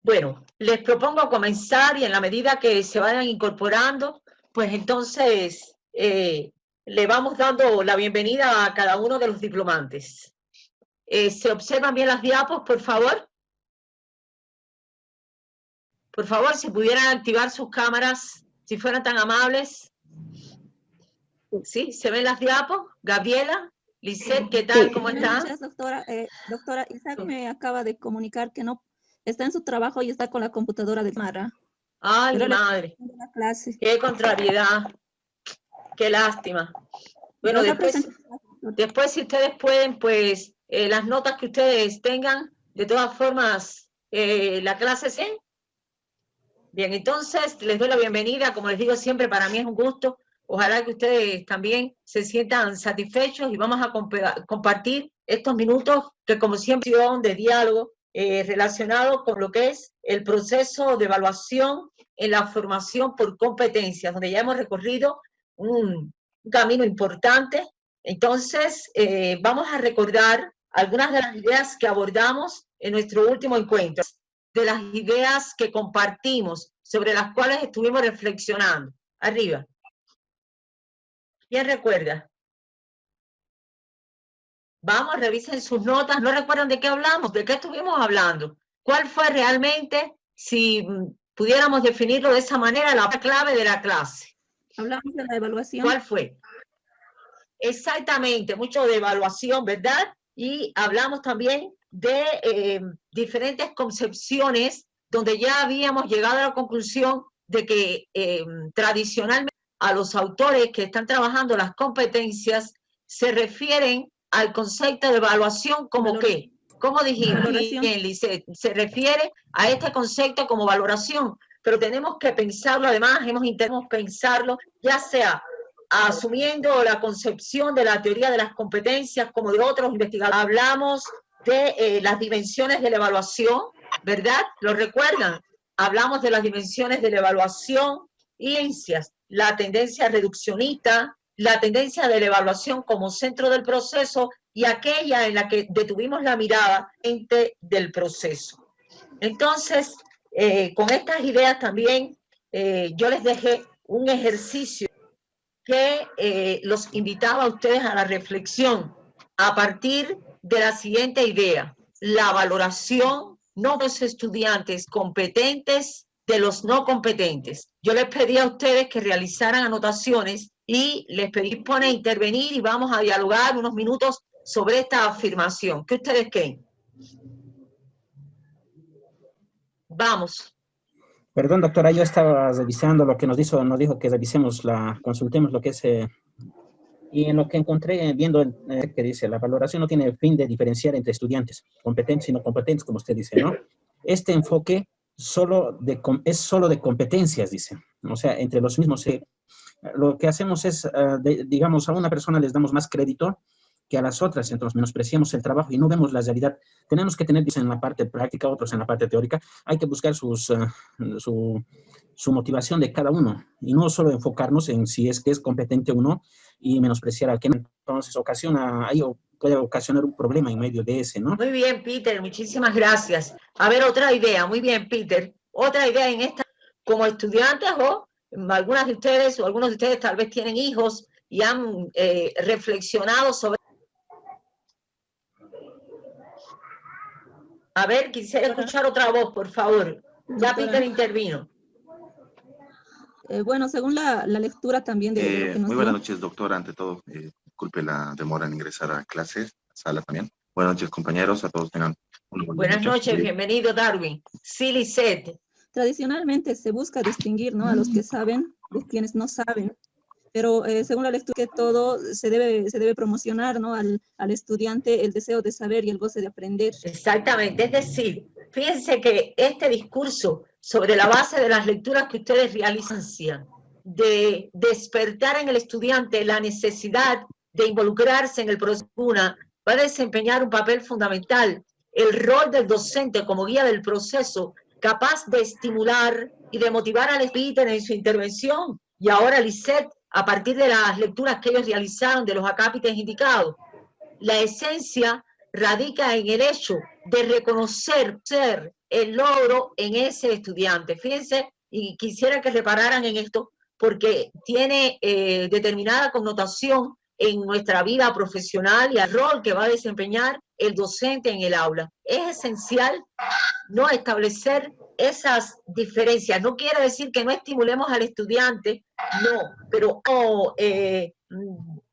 Bueno, les propongo comenzar y en la medida que se vayan incorporando, pues entonces le vamos dando la bienvenida a cada uno de los diplomantes. ¿Se observan bien las diapos, por favor? Por favor, si pudieran activar sus cámaras, si fueran tan amables. ¿Sí? ¿Se ven las diapos? Gabriela, Lisette, ¿qué tal? ¿Cómo están? Buenas noches, doctora. Doctora, Isaac me acaba de comunicar que no está en su trabajo y está con la computadora de Mara. Ay, Pero mi madre, la clase. qué contrariedad, qué lástima. Bueno, después si ustedes pueden, pues las notas que ustedes tengan, de todas formas, la clase sí. Bien, entonces les doy la bienvenida, como les digo siempre, para mí es un gusto. Ojalá que ustedes también se sientan satisfechos y vamos a compartir estos minutos que como siempre son de diálogo relacionado con lo que es el proceso de evaluación en la formación por competencias, donde ya hemos recorrido un camino importante. Entonces, vamos a recordar algunas de las ideas que abordamos en nuestro último encuentro, de las ideas que compartimos, sobre las cuales estuvimos reflexionando. Arriba. ¿Quién recuerda? Vamos, revisen sus notas. ¿No recuerdan de qué hablamos? ¿De qué estuvimos hablando? ¿Cuál fue realmente, si pudiéramos definirlo de esa manera, la clave de la clase? Hablamos de la evaluación. ¿Cuál fue? Exactamente, mucho de evaluación, ¿verdad? Y hablamos también de diferentes concepciones donde ya habíamos llegado a la conclusión de que tradicionalmente a los autores que están trabajando las competencias se refieren al concepto de evaluación como ¿qué? ¿Cómo dijimos? Bien, Lisette, se refiere a este concepto como valoración, pero tenemos que pensarlo, además hemos intentado pensarlo, ya sea asumiendo la concepción de la teoría de las competencias como de otros investigadores. Hablamos de las dimensiones de la evaluación, ¿verdad? ¿Lo recuerdan? Hablamos de las dimensiones de la evaluación y ciencias, la tendencia reduccionista, la tendencia de la evaluación como centro del proceso y aquella en la que detuvimos la mirada del proceso. Entonces, con estas ideas también yo les dejé un ejercicio que los invitaba a ustedes a la reflexión a partir de la siguiente idea: la valoración no de los estudiantes competentes de los no competentes. Yo les pedí a ustedes que realizaran anotaciones y les pedí poner a intervenir y vamos a dialogar unos minutos sobre esta afirmación. ¿Qué ustedes creen? Vamos. Perdón, doctora, yo estaba revisando lo que nos dijo que revisemos, consultemos lo que es, y en lo que encontré viendo que dice, la valoración no tiene el fin de diferenciar entre estudiantes competentes y no competentes, como usted dice, ¿no? Este enfoque es solo de competencias, dice. O sea, entre los mismos, lo que hacemos es, digamos, a una persona les damos más crédito que a las otras, entonces menospreciamos el trabajo y no vemos la realidad. Tenemos que tener, dicen, en la parte práctica, otros en la parte teórica, hay que buscar su motivación de cada uno y no solo enfocarnos en si es que es competente o no y menospreciar al que no. Entonces puede ocasionar un problema en medio de ese, ¿no? Muy bien, Peter, muchísimas gracias. A ver, otra idea, muy bien, Peter. Otra idea en esta, como estudiantes o algunas de ustedes o algunos de ustedes tal vez tienen hijos y han reflexionado sobre... A ver, quisiera escuchar otra voz, por favor. Ya Peter intervino. Bueno, según la lectura también de lo que nos muy buenas noches, doctora. Ante todo, disculpe la demora en ingresar a clases, sala también. Buenas noches, compañeros. A todos tengan una buenas noches. Bienvenido, Darwin. Sí, Lisette. Tradicionalmente se busca distinguir, ¿no?, a los que saben de quienes no saben. Pero según la lectura, que todo se debe promocionar, ¿no?, al estudiante el deseo de saber y el goce de aprender. Exactamente, es decir, fíjense que este discurso sobre la base de las lecturas que ustedes realizan, de despertar en el estudiante la necesidad de involucrarse en el proceso, va a desempeñar un papel fundamental. El rol del docente como guía del proceso, capaz de estimular y de motivar al speaker en su intervención. Y ahora, Lisette, a partir de las lecturas que ellos realizaron de los acápites indicados, la esencia radica en el hecho de reconocer el logro en ese estudiante. Fíjense, y quisiera que repararan en esto, porque tiene determinada connotación en nuestra vida profesional y al rol que va a desempeñar el docente en el aula. Es esencial no establecer esas diferencias. No quiere decir que no estimulemos al estudiante, no, pero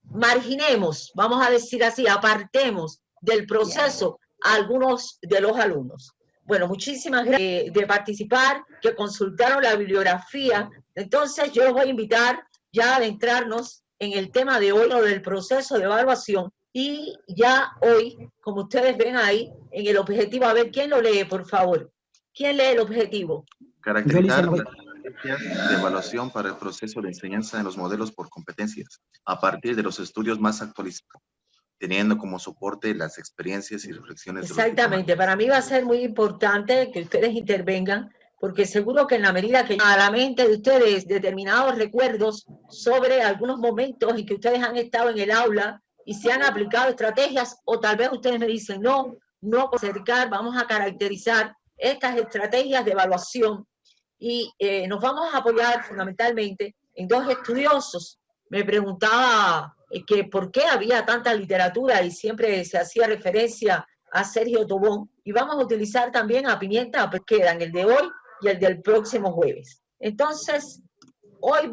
marginemos, vamos a decir así, apartemos del proceso a algunos de los alumnos. Bueno, muchísimas gracias de participar, que consultaron la bibliografía. Entonces yo los voy a invitar ya a adentrarnos en el tema de hoy, lo del proceso de evaluación. Y ya hoy, como ustedes ven ahí, en el objetivo, a ver, ¿quién lo lee, por favor? ¿Quién lee el objetivo? Caracterizar las estrategias de evaluación para el proceso de enseñanza en los modelos por competencias, a partir de los estudios más actualizados, teniendo como soporte las experiencias y reflexiones. Exactamente, para mí va a ser muy importante que ustedes intervengan, porque seguro que en la medida que a la mente de ustedes determinados recuerdos sobre algunos momentos en que ustedes han estado en el aula y se han aplicado estrategias, o tal vez ustedes me dicen, no acercar, vamos a caracterizar estas estrategias de evaluación y nos vamos a apoyar fundamentalmente en dos estudiosos. Me preguntaba que por qué había tanta literatura y siempre se hacía referencia a Sergio Tobón, y vamos a utilizar también a Pimienta Pesquera en el de hoy y el del próximo jueves. Entonces, hoy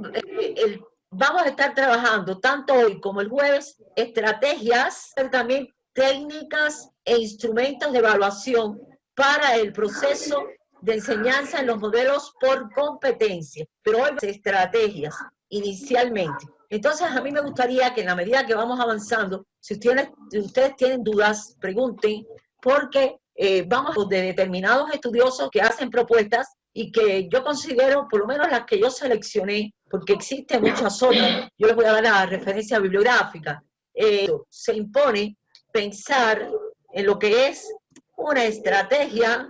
vamos a estar trabajando tanto hoy como el jueves estrategias, pero también técnicas e instrumentos de evaluación para el proceso de enseñanza en los modelos por competencia, pero hoy estrategias inicialmente. Entonces a mí me gustaría que en la medida que vamos avanzando, si ustedes tienen dudas, pregunten, porque vamos de determinados estudiosos que hacen propuestas y que yo considero, por lo menos las que yo seleccioné, porque existen muchas otras, yo les voy a dar la referencia bibliográfica, se impone pensar en lo que es una estrategia,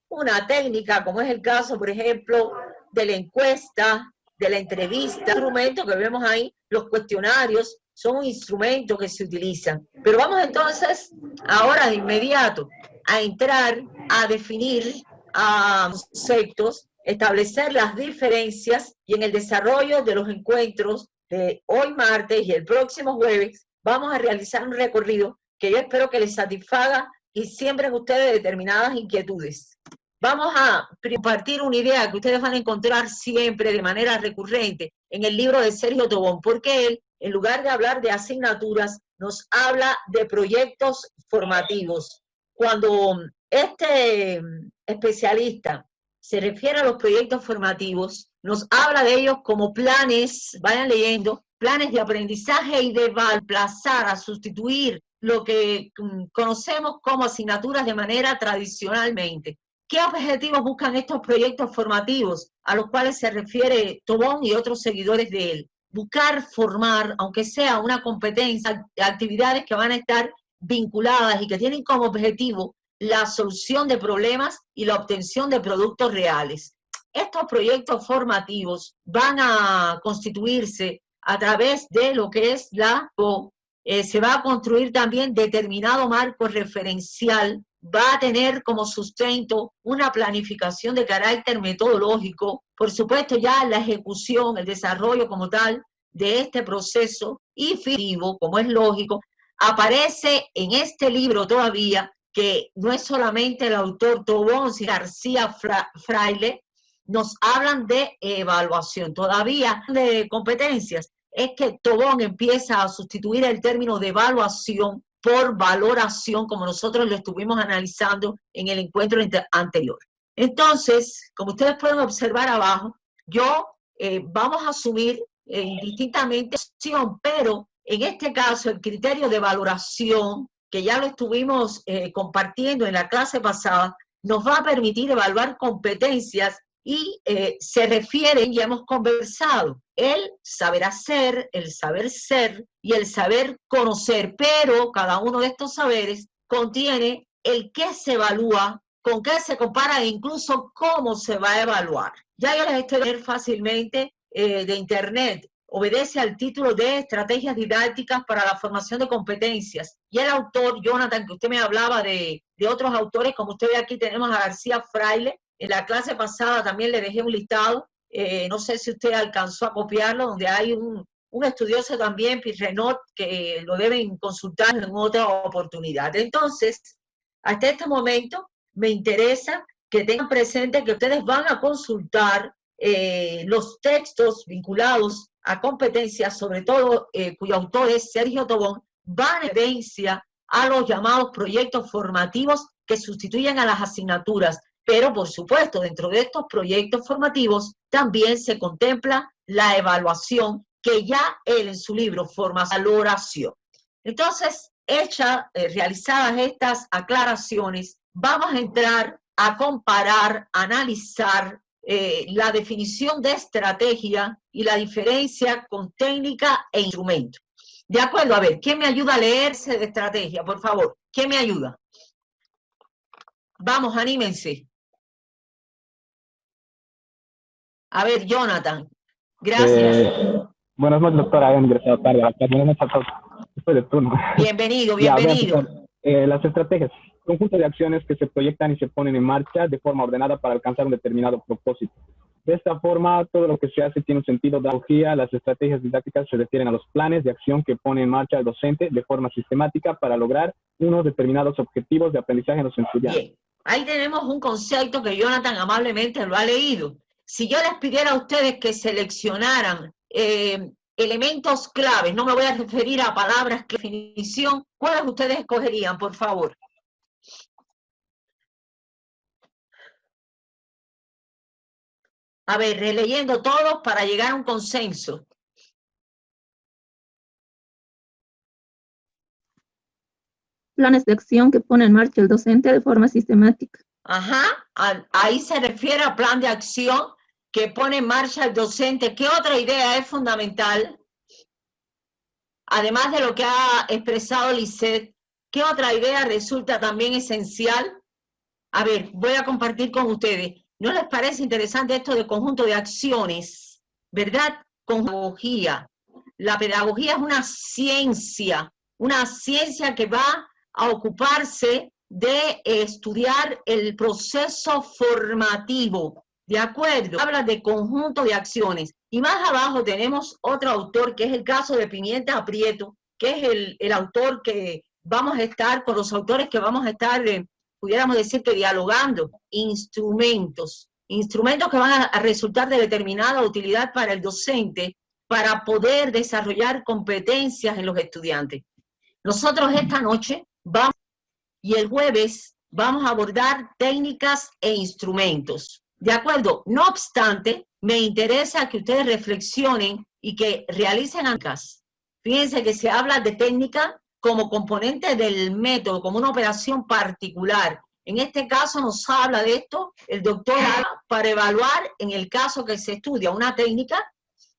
una técnica, como es el caso, por ejemplo, de la encuesta, de la entrevista, instrumento que vemos ahí, los cuestionarios, son un instrumento que se utilizan. Pero vamos entonces, ahora de inmediato, a entrar a definir conceptos, establecer las diferencias y en el desarrollo de los encuentros de hoy martes y el próximo jueves, vamos a realizar un recorrido que yo espero que les satisfaga y siembren ustedes determinadas inquietudes. Vamos a compartir una idea que ustedes van a encontrar siempre de manera recurrente en el libro de Sergio Tobón, porque él, en lugar de hablar de asignaturas, nos habla de proyectos formativos. Cuando este especialista se refiere a los proyectos formativos, nos habla de ellos como planes, vayan leyendo, planes de aprendizaje y de reemplazar, a sustituir lo que conocemos como asignaturas de manera tradicionalmente. ¿Qué objetivos buscan estos proyectos formativos a los cuales se refiere Tobón y otros seguidores de él? Buscar formar, aunque sea una competencia, actividades que van a estar vinculadas y que tienen como objetivo la solución de problemas y la obtención de productos reales. Estos proyectos formativos van a constituirse a través de lo que es se va a construir también determinado marco referencial, va a tener como sustento una planificación de carácter metodológico, por supuesto ya la ejecución, el desarrollo como tal de este proceso y definitivo, como es lógico, aparece en este libro todavía, que no es solamente el autor Tobón, sino García Fraile, nos hablan de evaluación, todavía de competencias. Es que Tobón empieza a sustituir el término de evaluación por valoración, como nosotros lo estuvimos analizando en el encuentro anterior. Entonces, como ustedes pueden observar abajo, vamos a asumir indistintamente, pero en este caso el criterio de valoración, que ya lo estuvimos compartiendo en la clase pasada, nos va a permitir evaluar competencias y se refieren, ya hemos conversado, el saber hacer, el saber ser y el saber conocer, pero cada uno de estos saberes contiene el qué se evalúa, con qué se compara e incluso cómo se va a evaluar. Ya yo les estoy viendo fácilmente de internet obedece al título de Estrategias Didácticas para la Formación de Competencias. Y el autor, Jonathan, que usted me hablaba de otros autores, como usted ve aquí tenemos a García Fraile. En la clase pasada también le dejé un listado, no sé si usted alcanzó a copiarlo, donde hay un estudioso también, Pirrenot, que lo deben consultar en otra oportunidad. Entonces, hasta este momento me interesa que tengan presente que ustedes van a consultar los textos vinculados a competencias, sobre todo cuyo autor es Sergio Tobón, van en referencia a los llamados proyectos formativos que sustituyen a las asignaturas. Pero, por supuesto, dentro de estos proyectos formativos también se contempla la evaluación que ya él en su libro Formación y Valoración. Entonces, realizadas estas aclaraciones, vamos a entrar a comparar, analizar la definición de estrategia y la diferencia con técnica e instrumento. De acuerdo, a ver, ¿quién me ayuda a leerse de estrategia, por favor? ¿Quién me ayuda? Vamos, anímense. A ver, Jonathan. Gracias. Buenas noches, doctora. He ingresado tarde. Buenas noches a todos. Estoy de turno. Bienvenido, bienvenido. Las estrategias. Conjunto de acciones que se proyectan y se ponen en marcha de forma ordenada para alcanzar un determinado propósito. De esta forma, todo lo que se hace tiene un sentido de pedagogía. Las estrategias didácticas se refieren a los planes de acción que pone en marcha el docente de forma sistemática para lograr unos determinados objetivos de aprendizaje en los estudiantes. Bien, ahí tenemos un concepto que Jonathan amablemente lo ha leído. Si yo les pidiera a ustedes que seleccionaran elementos claves, no me voy a referir a palabras que definición, ¿cuáles ustedes escogerían, por favor? A ver, releyendo todos para llegar a un consenso. Planes de acción que pone en marcha el docente de forma sistemática. Ajá, ahí se refiere a plan de acción que pone en marcha el docente. ¿Qué otra idea es fundamental? Además de lo que ha expresado Lisette, ¿qué otra idea resulta también esencial? A ver, voy a compartir con ustedes. ¿No les parece interesante esto de conjunto de acciones? ¿Verdad? Con pedagogía. La pedagogía es una ciencia que va a ocuparse de estudiar el proceso formativo. ¿De acuerdo? Habla de conjunto de acciones. Y más abajo tenemos otro autor, que es el caso de Pimienta Prieto, que es el autor que vamos a estar, con los autores que vamos a estar, pudiéramos decir que dialogando, instrumentos que van a resultar de determinada utilidad para el docente, para poder desarrollar competencias en los estudiantes. Nosotros esta noche vamos, y el jueves vamos a abordar técnicas e instrumentos. ¿De acuerdo? No obstante, me interesa que ustedes reflexionen y que realicen ancas. Fíjense que se habla de técnica como componente del método, como una operación particular. En este caso nos habla de esto el doctor para evaluar en el caso que se estudia una técnica,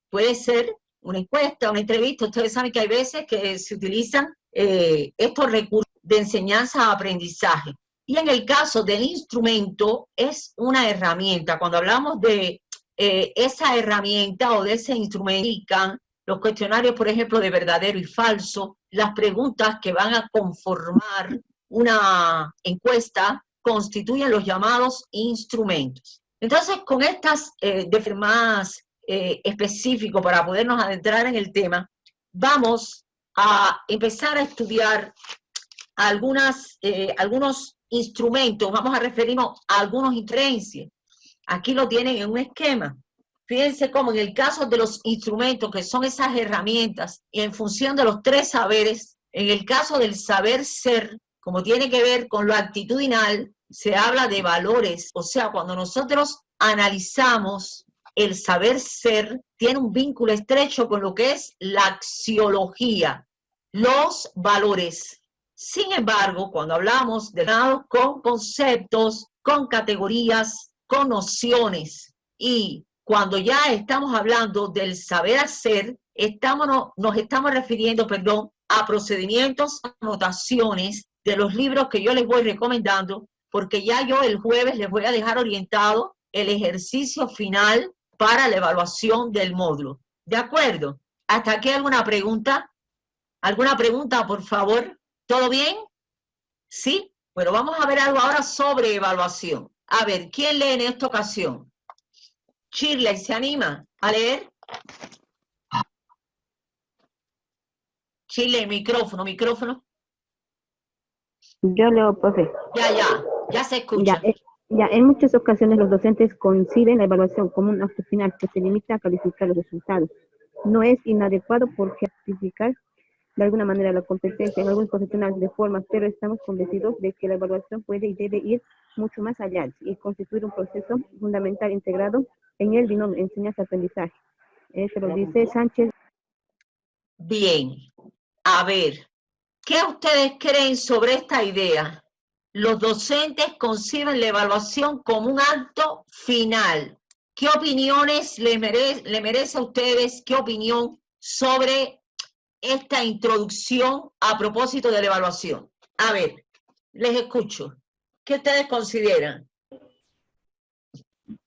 puede ser una encuesta, una entrevista. Ustedes saben que hay veces que se utilizan estos recursos de enseñanza-aprendizaje. Y en el caso del instrumento es una herramienta. Cuando hablamos de esa herramienta o de ese instrumento, los cuestionarios, por ejemplo, de verdadero y falso, las preguntas que van a conformar una encuesta constituyen los llamados instrumentos. Entonces, con estas de más específico para podernos adentrar en el tema, vamos a empezar a estudiar algunos instrumentos, vamos a referirnos a algunos inferencias. Aquí lo tienen en un esquema. Fíjense cómo en el caso de los instrumentos, que son esas herramientas, y en función de los tres saberes, en el caso del saber ser, como tiene que ver con lo actitudinal, se habla de valores. O sea, cuando nosotros analizamos el saber ser, tiene un vínculo estrecho con lo que es la axiología, los valores. Sin embargo, cuando hablamos de nada con conceptos, con categorías, con nociones, y cuando ya estamos hablando del saber hacer, nos estamos refiriendo, a procedimientos, anotaciones de los libros que yo les voy recomendando, porque ya yo el jueves les voy a dejar orientado el ejercicio final para la evaluación del módulo. ¿De acuerdo? ¿Hasta aquí alguna pregunta? ¿Alguna pregunta, por favor? ¿Todo bien? ¿Sí? Bueno, vamos a ver algo ahora sobre evaluación. A ver, ¿quién lee en esta ocasión? Shirley, ¿se anima a leer? Shirley, micrófono. Yo leo, profe. Ya se escucha. En muchas ocasiones los docentes conciben la evaluación como un acto final que se limita a calificar los resultados. No es inadecuado porque certificar de alguna manera la competencia en algunos profesionales de forma, pero estamos convencidos de que la evaluación puede y debe ir mucho más allá y constituir un proceso fundamental integrado en el binomio enseñanza-aprendizaje. Eso lo dice Sánchez. Bien, a ver, ¿qué ustedes creen sobre esta idea? Los docentes conciben la evaluación como un acto final. ¿Qué opiniones le merece a ustedes? ¿Qué opinión sobre esta introducción a propósito de la evaluación? A ver, les escucho. ¿Qué ustedes consideran?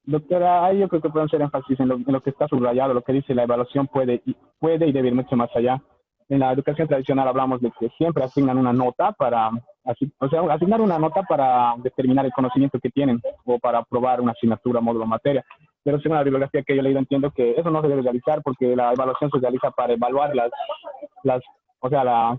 Doctora, ahí yo creo que pueden hacer énfasis en lo que está subrayado, lo que dice la evaluación puede y debe ir mucho más allá. En la educación tradicional hablamos de que siempre asignan una nota asignar una nota para determinar el conocimiento que tienen o para aprobar una asignatura, módulo o materia. Pero según la bibliografía que yo he leído, entiendo que eso no se debe realizar porque la evaluación se realiza para evaluar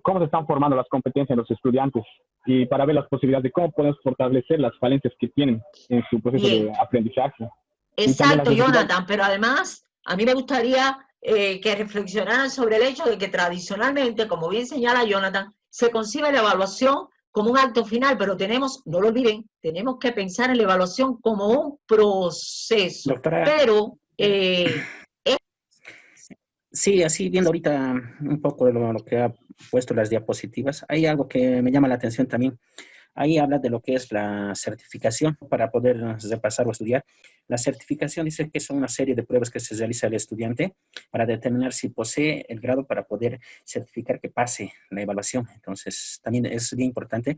cómo se están formando las competencias de los estudiantes y para ver las posibilidades de cómo podemos fortalecer las falencias que tienen en su proceso de aprendizaje. Exacto, Jonathan, pero además a mí me gustaría que reflexionaran sobre el hecho de que tradicionalmente, como bien señala Jonathan, se concibe la evaluación como un acto final, pero tenemos, no lo olviden, tenemos que pensar en la evaluación como un proceso. Doctora, pero sí, así viendo ahorita un poco de lo que ha puesto las diapositivas, hay algo que me llama la atención también. Ahí habla de lo que es la certificación para poder repasar o estudiar. La certificación dice que son una serie de pruebas que se realiza al estudiante para determinar si posee el grado para certificar que pase la evaluación. Entonces, también es bien importante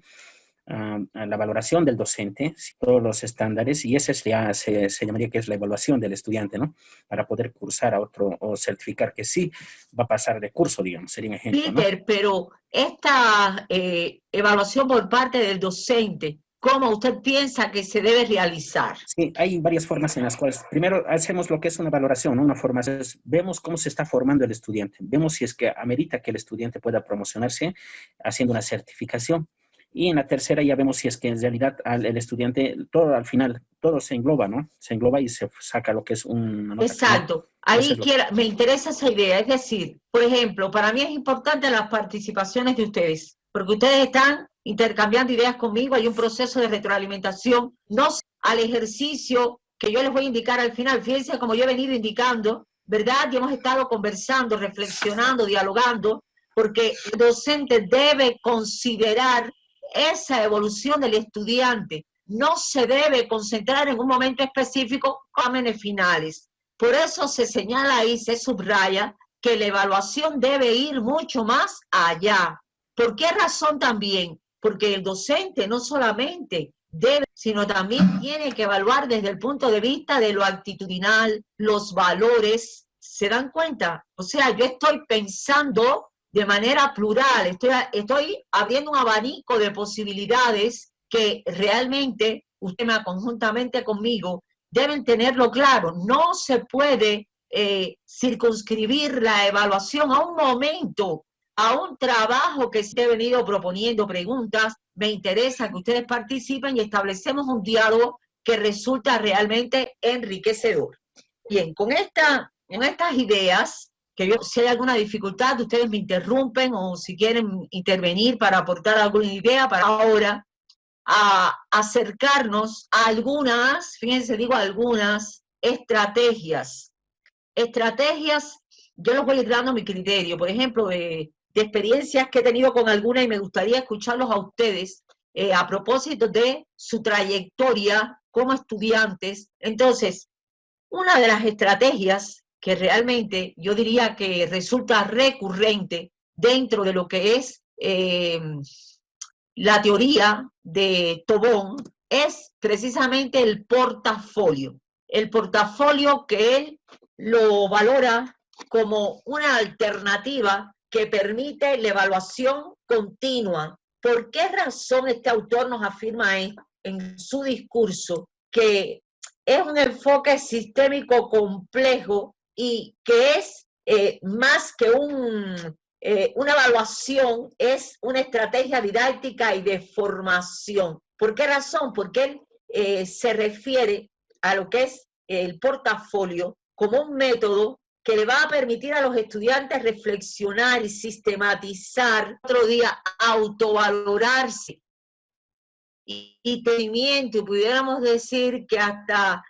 la valoración del docente, todos los estándares, y ese se llamaría que es la evaluación del estudiante, ¿no? Para poder cursar a otro o certificar que sí va a pasar de curso, digamos, sería un ejemplo, Peter, ¿no? Pero esta evaluación por parte del docente, ¿cómo usted piensa que se debe realizar? Sí, hay varias formas en las cuales, primero hacemos lo que es una valoración, ¿no? Una formación, vemos cómo se está formando el estudiante, vemos si es que amerita que el estudiante pueda promocionarse haciendo una certificación. Y en la tercera ya vemos si es que en realidad el estudiante, todo al final, todo se engloba, ¿no? Se engloba y se saca lo que es una nota. Exacto. Ahí me interesa esa idea. Es decir, por ejemplo, para mí es importante las participaciones de ustedes, porque ustedes están intercambiando ideas conmigo, hay un proceso de retroalimentación, no al ejercicio que yo les voy a indicar al final. Fíjense como yo he venido indicando, ¿verdad? Y hemos estado conversando, reflexionando, dialogando, porque el docente debe considerar esa evolución del estudiante. No se debe concentrar en un momento específico, exámenes finales. Por eso se señala ahí, se subraya, que la evaluación debe ir mucho más allá. ¿Por qué razón también? Porque el docente no solamente debe, sino también tiene que evaluar desde el punto de vista de lo actitudinal, los valores. ¿Se dan cuenta? O sea, yo estoy pensando de manera plural, estoy abriendo un abanico de posibilidades que realmente, usted conjuntamente conmigo, deben tenerlo claro. No se puede circunscribir la evaluación a un momento, a un trabajo que se ha venido proponiendo preguntas. Me interesa que ustedes participen y establecemos un diálogo que resulta realmente enriquecedor. Bien, con estas ideas, que yo, si hay alguna dificultad, ustedes me interrumpen o si quieren intervenir para aportar alguna idea para ahora, a acercarnos a algunas, fíjense, digo algunas estrategias. Estrategias, yo les voy a ir dando mi criterio, por ejemplo, de experiencias que he tenido con algunas y me gustaría escucharlos a ustedes a propósito de su trayectoria como estudiantes. Entonces, una de las estrategias que realmente yo diría que resulta recurrente dentro de lo que es la teoría de Tobón es precisamente el portafolio. El portafolio que él lo valora como una alternativa que permite la evaluación continua. ¿Por qué razón este autor nos afirma en su discurso que es un enfoque sistémico complejo y que es más que una evaluación, es una estrategia didáctica y de formación? ¿Por qué razón? Porque él se refiere a lo que es el portafolio como un método que le va a permitir a los estudiantes reflexionar y sistematizar, otro día autovalorarse y tenimiento, y pudiéramos decir que hasta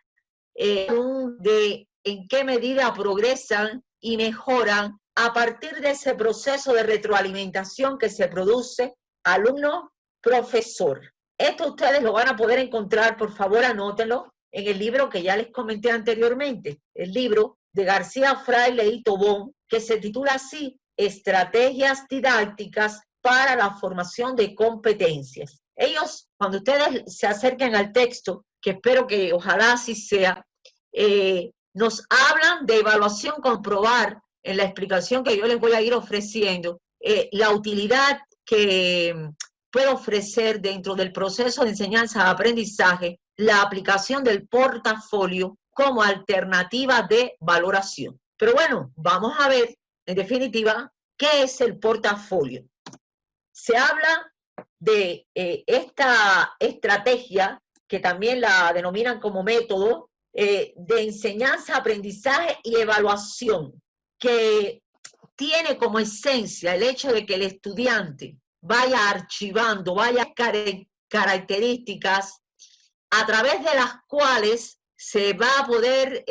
de en qué medida progresan y mejoran a partir de ese proceso de retroalimentación que se produce alumno-profesor. Esto ustedes lo van a poder encontrar, por favor anótenlo, en el libro que ya les comenté anteriormente, el libro de García Fraile y Tobón, que se titula así, Estrategias didácticas para la formación de competencias. Ellos, cuando ustedes se acerquen al texto, que espero que ojalá así sea, nos hablan de evaluación comprobar en la explicación que yo les voy a ir ofreciendo, la utilidad que puede ofrecer dentro del proceso de enseñanza-aprendizaje la aplicación del portafolio como alternativa de valoración. Pero bueno, vamos a ver, en definitiva, ¿qué es el portafolio? Se habla de esta estrategia, que también la denominan como método, de enseñanza, aprendizaje y evaluación, que tiene como esencia el hecho de que el estudiante vaya archivando, vaya características a través de las cuales se va a poder,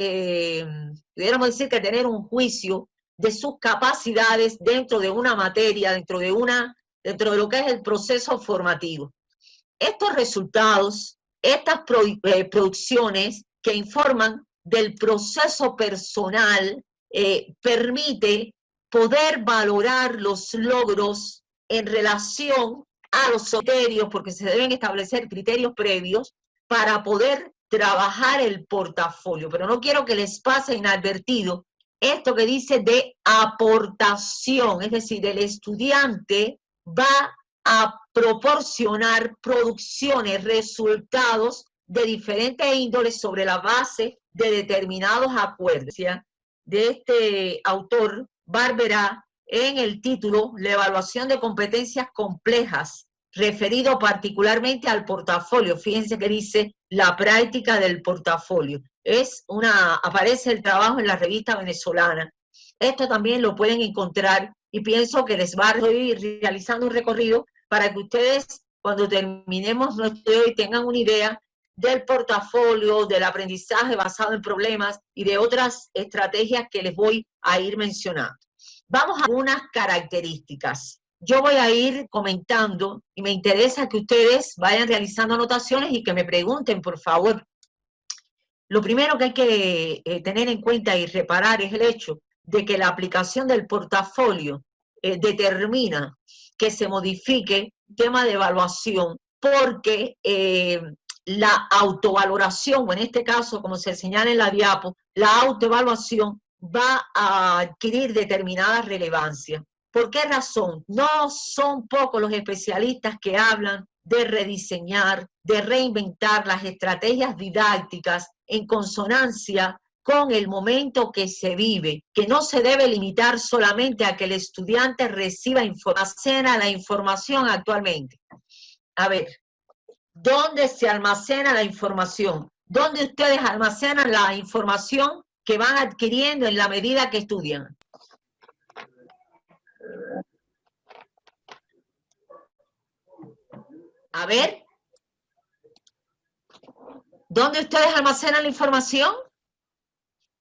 pudiéramos decir que tener un juicio de sus capacidades dentro de una materia, dentro de lo que es el proceso formativo. Estos resultados, estas producciones que informan del proceso personal, permite poder valorar los logros en relación a los criterios, porque se deben establecer criterios previos para poder trabajar el portafolio. Pero no quiero que les pase inadvertido esto que dice de aportación, es decir, el estudiante va a proporcionar producciones, resultados de diferentes índoles sobre la base de determinados acuerdos. De este autor, Barbera, en el título La evaluación de competencias complejas, referido particularmente al portafolio. Fíjense que dice la práctica del portafolio. Aparece el trabajo en la revista venezolana. Esto también lo pueden encontrar y pienso que les va a ir realizando un recorrido para que ustedes, cuando terminemos nuestro hoy, tengan una idea del portafolio, del aprendizaje basado en problemas y de otras estrategias que les voy a ir mencionando. Vamos a algunas características. Yo voy a ir comentando y me interesa que ustedes vayan realizando anotaciones y que me pregunten, por favor. Lo primero que hay que tener en cuenta y reparar es el hecho de que la aplicación del portafolio determina que se modifique el tema de evaluación porque la autovaloración, o en este caso, como se señala en la diapo, la autoevaluación va a adquirir determinada relevancia. ¿Por qué razón? No son pocos los especialistas que hablan de rediseñar, de reinventar las estrategias didácticas en consonancia con el momento que se vive, que no se debe limitar solamente a que el estudiante reciba información, la información actualmente. A ver, ¿dónde se almacena la información? ¿Dónde ustedes almacenan la información que van adquiriendo en la medida que estudian? A ver, ¿dónde ustedes almacenan la información?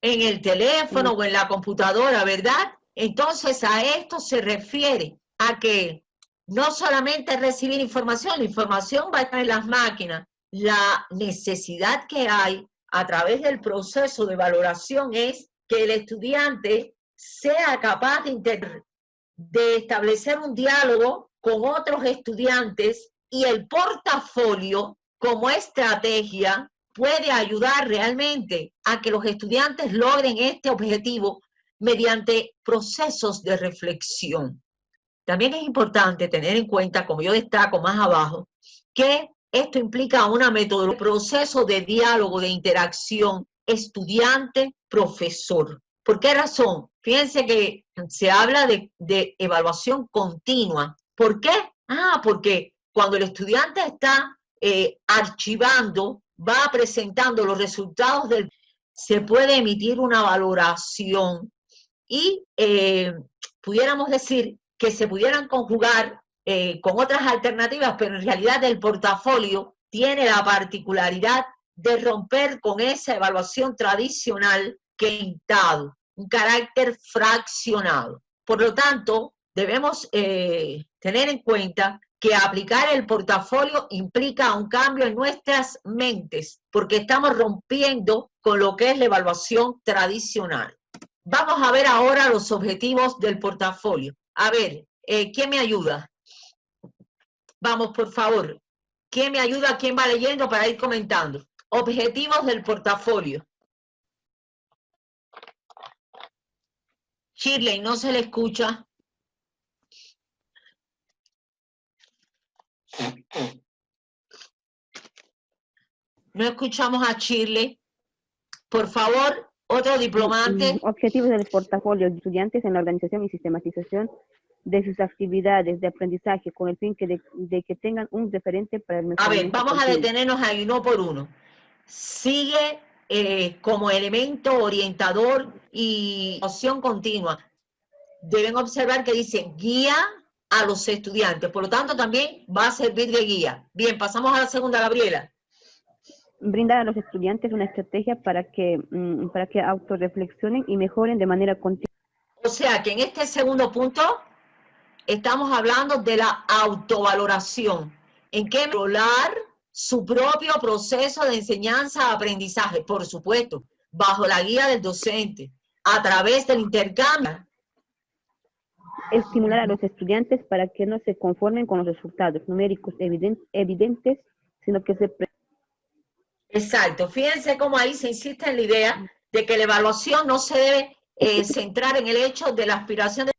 En el teléfono o en la computadora, ¿verdad? Entonces a esto se refiere, a que no solamente recibir información, la información va a estar en las máquinas. La necesidad que hay a través del proceso de valoración es que el estudiante sea capaz de establecer un diálogo con otros estudiantes y el portafolio como estrategia puede ayudar realmente a que los estudiantes logren este objetivo mediante procesos de reflexión. También es importante tener en cuenta, como yo destaco más abajo, que esto implica una metodología, proceso de diálogo, de interacción estudiante-profesor. ¿Por qué razón? Fíjense que se habla de evaluación continua. ¿Por qué? Porque cuando el estudiante está archivando, va presentando los resultados se puede emitir una valoración y pudiéramos decir que se pudieran conjugar con otras alternativas, pero en realidad el portafolio tiene la particularidad de romper con esa evaluación tradicional que ha dictado un carácter fraccionado. Por lo tanto, debemos tener en cuenta que aplicar el portafolio implica un cambio en nuestras mentes, porque estamos rompiendo con lo que es la evaluación tradicional. Vamos a ver ahora los objetivos del portafolio. A ver, ¿quién me ayuda? Vamos, por favor. ¿Quién me ayuda? ¿Quién va leyendo para ir comentando? Objetivos del portafolio. Shirley, no se le escucha. No escuchamos a Shirley. Por favor, otro diplomante. Objetivos del portafolio de estudiantes en la organización y sistematización de sus actividades de aprendizaje con el fin de que tengan un referente para el mejoramiento. A ver, vamos a detenernos ahí uno por uno. Sigue como elemento orientador y opción continua. Deben observar que dice guía a los estudiantes, por lo tanto también va a servir de guía. Bien, pasamos a la segunda, Gabriela. Brindar a los estudiantes una estrategia para que autorreflexionen y mejoren de manera continua. O sea que en este segundo punto estamos hablando de la autovaloración. ¿En qué controlar su propio proceso de enseñanza-aprendizaje? Por supuesto, bajo la guía del docente, a través del intercambio. Estimular a los estudiantes para que no se conformen con los resultados numéricos evidentes, sino que se... Exacto. Fíjense cómo ahí se insiste en la idea de que la evaluación no se debe centrar en el hecho de la aspiración,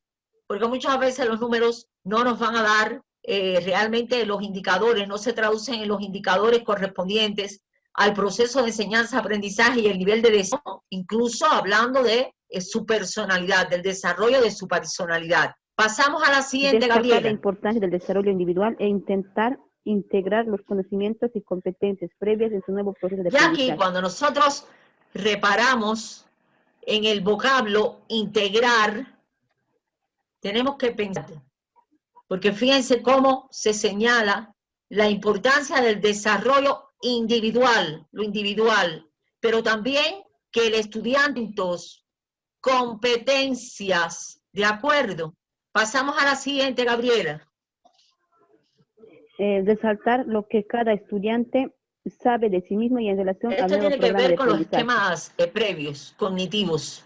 porque muchas veces los números no nos van a dar realmente los indicadores, no se traducen en los indicadores correspondientes al proceso de enseñanza-aprendizaje y el nivel de desarrollo, incluso hablando de su personalidad, del desarrollo de su personalidad. Pasamos a la siguiente, Gabriela. Destacar la importancia del desarrollo individual e intentar integrar los conocimientos y competencias previas en su nuevo proceso de aprendizaje. Ya aquí, cuando nosotros reparamos en el vocablo integrar, tenemos que pensar, porque fíjense cómo se señala la importancia del desarrollo individual, lo individual, pero también que el estudiante, competencias, ¿de acuerdo? Pasamos a la siguiente, Gabriela. Resaltar lo que cada estudiante sabe de sí mismo y en relación al nuevo Esto tiene que ver con los esquemas previos, cognitivos,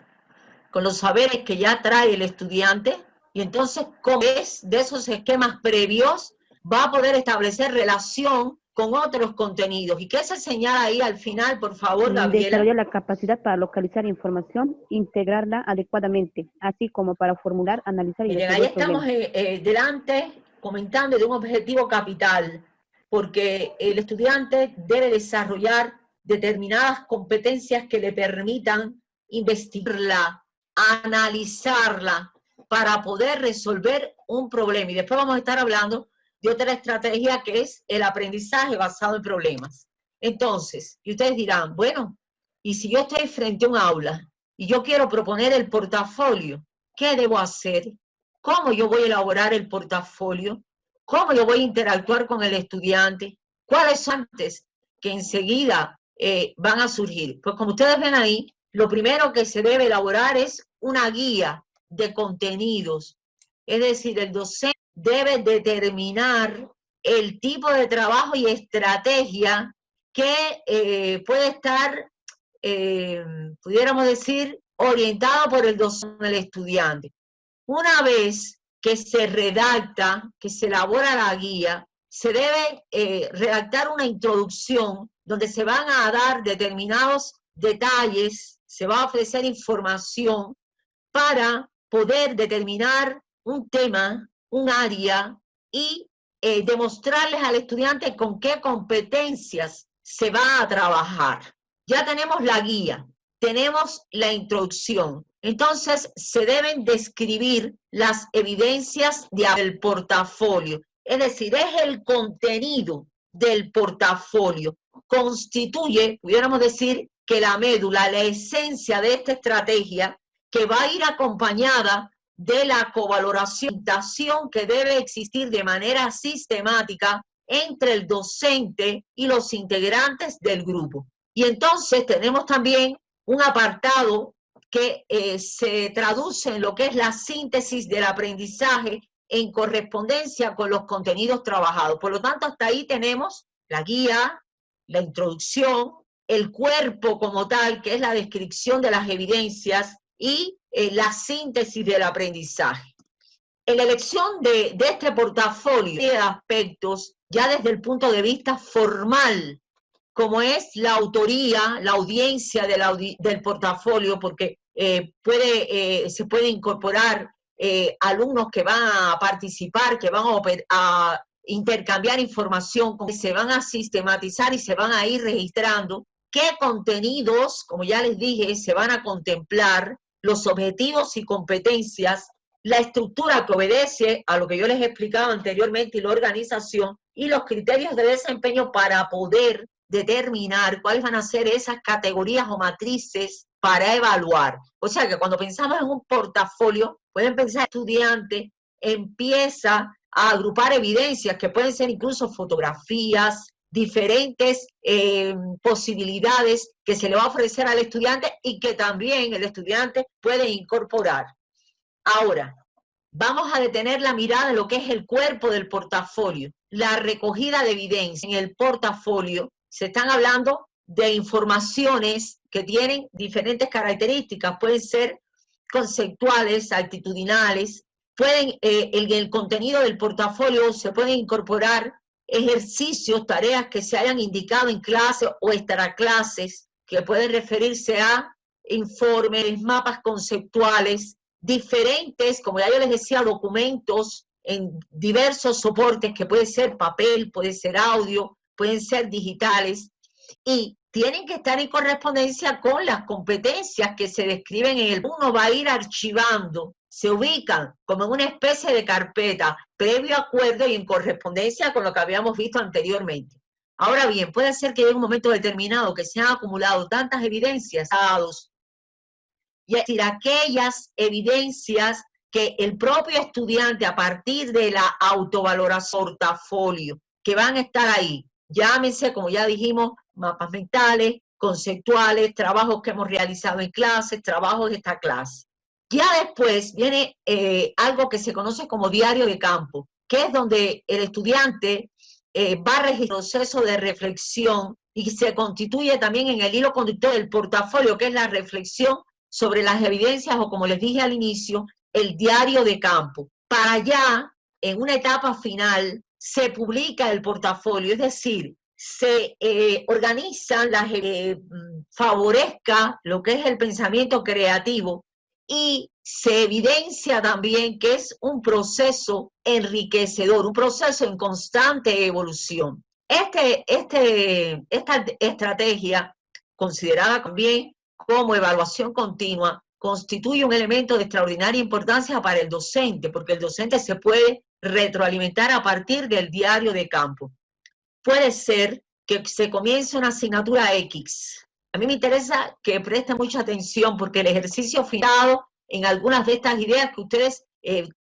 con los saberes que ya trae el estudiante, y entonces, como es de esos esquemas previos, va a poder establecer relación con otros contenidos. ¿Y qué se señala ahí al final, por favor, Gabriela? Desarrollar la capacidad para localizar información, integrarla adecuadamente, así como para formular, analizar y resolver ahí estamos delante comentando de un objetivo capital, porque el estudiante debe desarrollar determinadas competencias que le permitan investigarla, analizarla, para poder resolver un problema. Y después vamos a estar hablando de otra estrategia que es el aprendizaje basado en problemas. Entonces, y ustedes dirán, bueno, y si yo estoy frente a un aula y yo quiero proponer el portafolio, ¿qué debo hacer? ¿Cómo yo voy a elaborar el portafolio? ¿Cómo yo voy a interactuar con el estudiante? ¿Cuáles son antes que enseguida van a surgir? Pues como ustedes ven ahí, lo primero que se debe elaborar es una guía de contenidos. Es decir, el docente debe determinar el tipo de trabajo y estrategia que puede estar, pudiéramos decir, orientado por el docente al estudiante. Una vez que se redacta, que se elabora la guía, se debe redactar una introducción donde se van a dar determinados detalles, se va a ofrecer información para poder determinar un tema, un área y demostrarles al estudiante con qué competencias se va a trabajar. Ya tenemos la guía, tenemos la introducción. Entonces, se deben describir las evidencias del portafolio. Es decir, es el contenido del portafolio. Constituye, pudiéramos decir, que la médula, la esencia de esta estrategia, que va a ir acompañada de la covaloración que debe existir de manera sistemática entre el docente y los integrantes del grupo. Y entonces tenemos también un apartado que se traduce en lo que es la síntesis del aprendizaje en correspondencia con los contenidos trabajados. Por lo tanto, hasta ahí tenemos la guía, la introducción, el cuerpo como tal, que es la descripción de las evidencias, y la síntesis del aprendizaje. En la elección de este portafolio de aspectos, ya desde el punto de vista formal, como es la autoría, la audiencia del portafolio, porque se puede incorporar alumnos que van a participar, que van a intercambiar información, se van a sistematizar y se van a ir registrando qué contenidos, como ya les dije, se van a contemplar, los objetivos y competencias, la estructura que obedece a lo que yo les explicaba anteriormente y la organización y los criterios de desempeño para poder determinar cuáles van a ser esas categorías o matrices para evaluar. O sea que cuando pensamos en un portafolio, pueden pensar estudiante empieza a agrupar evidencias que pueden ser incluso fotografías, diferentes posibilidades que se le va a ofrecer al estudiante y que también el estudiante puede incorporar. Ahora, vamos a detener la mirada en lo que es el cuerpo del portafolio, la recogida de evidencia. En el portafolio se están hablando de informaciones que tienen diferentes características, pueden ser conceptuales, actitudinales, en el contenido del portafolio se pueden incorporar ejercicios, tareas que se hayan indicado en clase o extraclases, que pueden referirse a informes, mapas conceptuales, diferentes, como ya yo les decía, documentos en diversos soportes, que puede ser papel, puede ser audio, pueden ser digitales, y tienen que estar en correspondencia con las competencias que se describen en el... Uno va a ir archivando, se ubican como en una especie de carpeta, previo acuerdo y en correspondencia con lo que habíamos visto anteriormente. Ahora bien, puede ser que llegue un momento determinado que se han acumulado tantas evidencias, y es decir, aquellas evidencias que el propio estudiante, a partir de la autovaloración portafolio, que van a estar ahí, llámense, como ya dijimos, mapas mentales, conceptuales, trabajos que hemos realizado en clases, trabajos de esta clase. Ya después viene algo que se conoce como diario de campo, que es donde el estudiante va a registrar el proceso de reflexión y se constituye también en el hilo conductor del portafolio, que es la reflexión sobre las evidencias, o como les dije al inicio, el diario de campo. Para allá, en una etapa final, se publica el portafolio, es decir, se organizan, favorezca lo que es el pensamiento creativo y se evidencia también que es un proceso enriquecedor, un proceso en constante evolución. Esta estrategia, considerada también como evaluación continua, constituye un elemento de extraordinaria importancia para el docente, porque el docente se puede retroalimentar a partir del diario de campo. Puede ser que se comience una asignatura X. A mí me interesa que presten mucha atención, porque el ejercicio final en algunas de estas ideas que ustedes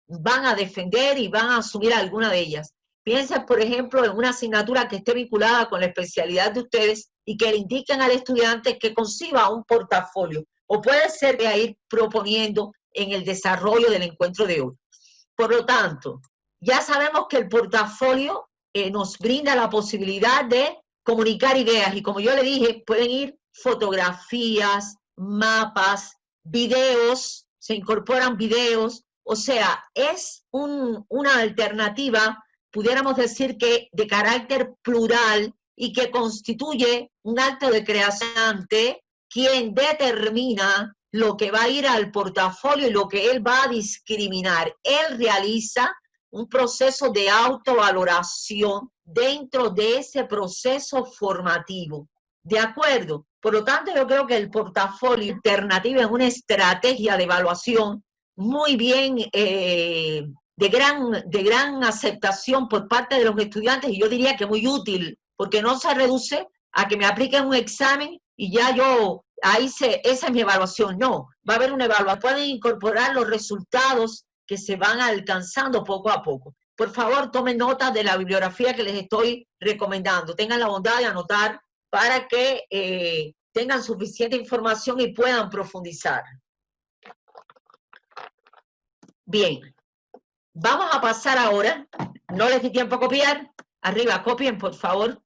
van a defender y van a asumir alguna de ellas. Piensen, por ejemplo, en una asignatura que esté vinculada con la especialidad de ustedes y que le indiquen al estudiante que conciba un portafolio, o puede ser de ir proponiendo en el desarrollo del encuentro de hoy. Por lo tanto, ya sabemos que el portafolio nos brinda la posibilidad de comunicar ideas, y como yo le dije, pueden ir fotografías, mapas, videos, se incorporan videos, o sea, es una alternativa, pudiéramos decir que de carácter plural, y que constituye un acto de creación, quien determina lo que va a ir al portafolio y lo que él va a discriminar. Él realiza un proceso de autovaloración dentro de ese proceso formativo. ¿De acuerdo? Por lo tanto, yo creo que el portafolio alternativo es una estrategia de evaluación muy bien, de gran aceptación por parte de los estudiantes, y yo diría que muy útil, porque no se reduce a que me apliquen un examen y ya yo, esa es mi evaluación. No, va a haber una evaluación. Pueden incorporar los resultados que se van alcanzando poco a poco. Por favor, tomen nota de la bibliografía que les estoy recomendando. Tengan la bondad de anotar para que tengan suficiente información y puedan profundizar. Bien, vamos a pasar ahora. No les di tiempo a copiar. Arriba, copien, por favor.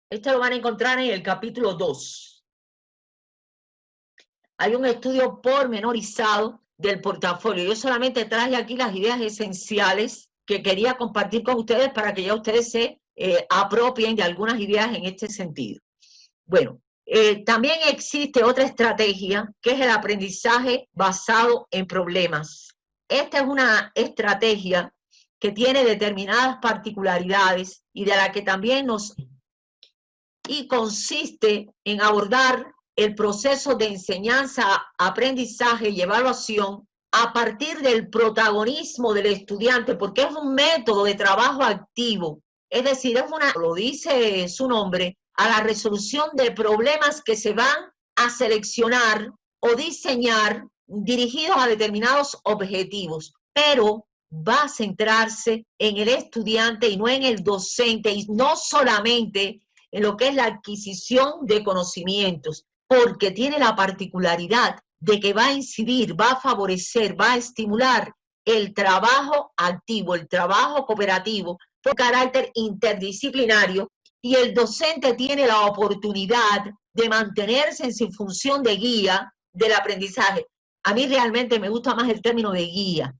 Esto lo van a encontrar en el capítulo 2. Hay un estudio pormenorizado del portafolio. Yo solamente traje aquí las ideas esenciales que quería compartir con ustedes para que ya ustedes se apropien de algunas ideas en este sentido. Bueno, también existe otra estrategia que es el aprendizaje basado en problemas. Esta es una estrategia que tiene determinadas particularidades y de la que también y consiste en abordar el proceso de enseñanza, aprendizaje y evaluación a partir del protagonismo del estudiante, porque es un método de trabajo activo, es decir, lo dice su nombre, a la resolución de problemas que se van a seleccionar o diseñar dirigidos a determinados objetivos, pero va a centrarse en el estudiante y no en el docente, y no solamente en lo que es la adquisición de conocimientos, porque tiene la particularidad de que va a incidir, va a favorecer, va a estimular el trabajo activo, el trabajo cooperativo, por carácter interdisciplinario, y el docente tiene la oportunidad de mantenerse en su función de guía del aprendizaje. A mí realmente me gusta más el término de guía,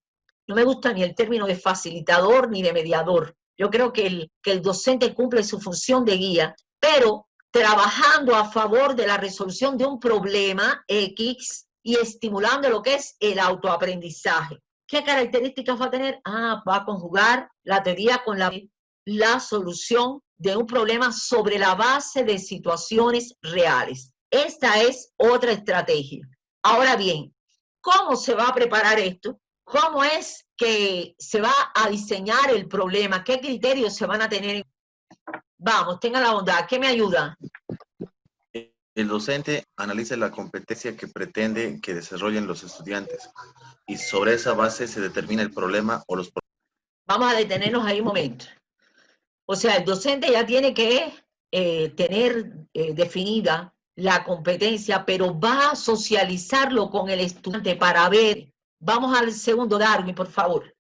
no me gusta ni el término de facilitador ni de mediador. Yo creo que el docente cumple su función de guía, pero trabajando a favor de la resolución de un problema X y estimulando lo que es el autoaprendizaje. ¿Qué características va a tener? Va a conjugar la teoría con la solución de un problema sobre la base de situaciones reales. Esta es otra estrategia. Ahora bien, ¿cómo se va a preparar esto? ¿Cómo es que se va a diseñar el problema? ¿Qué criterios se van a tener? Vamos, tengan la bondad. ¿Qué me ayuda? El docente analiza la competencia que pretende que desarrollen los estudiantes y sobre esa base se determina el problema o los problemas. Vamos a detenernos ahí un momento. O sea, el docente ya tiene que tener definida la competencia, pero va a socializarlo con el estudiante para ver. Vamos al segundo, Darwin, por favor.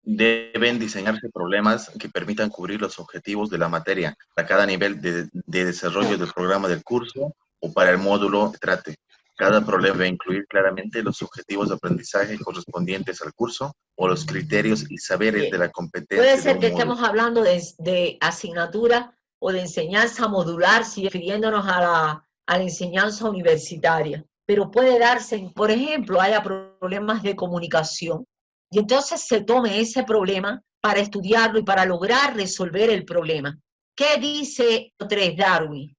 Deben diseñarse problemas que permitan cubrir los objetivos de la materia para cada nivel de desarrollo del programa del curso o para el módulo que trate. Cada problema debe incluir claramente los objetivos de aprendizaje correspondientes al curso o los criterios y saberes Bien. de la competencia. Puede ser que estemos hablando de asignatura o de enseñanza modular, si refiriéndonos a la enseñanza universitaria. Pero puede darse, por ejemplo, haya problemas de comunicación, y entonces se tome ese problema para estudiarlo y para lograr resolver el problema. ¿Qué dice 3, Darwin?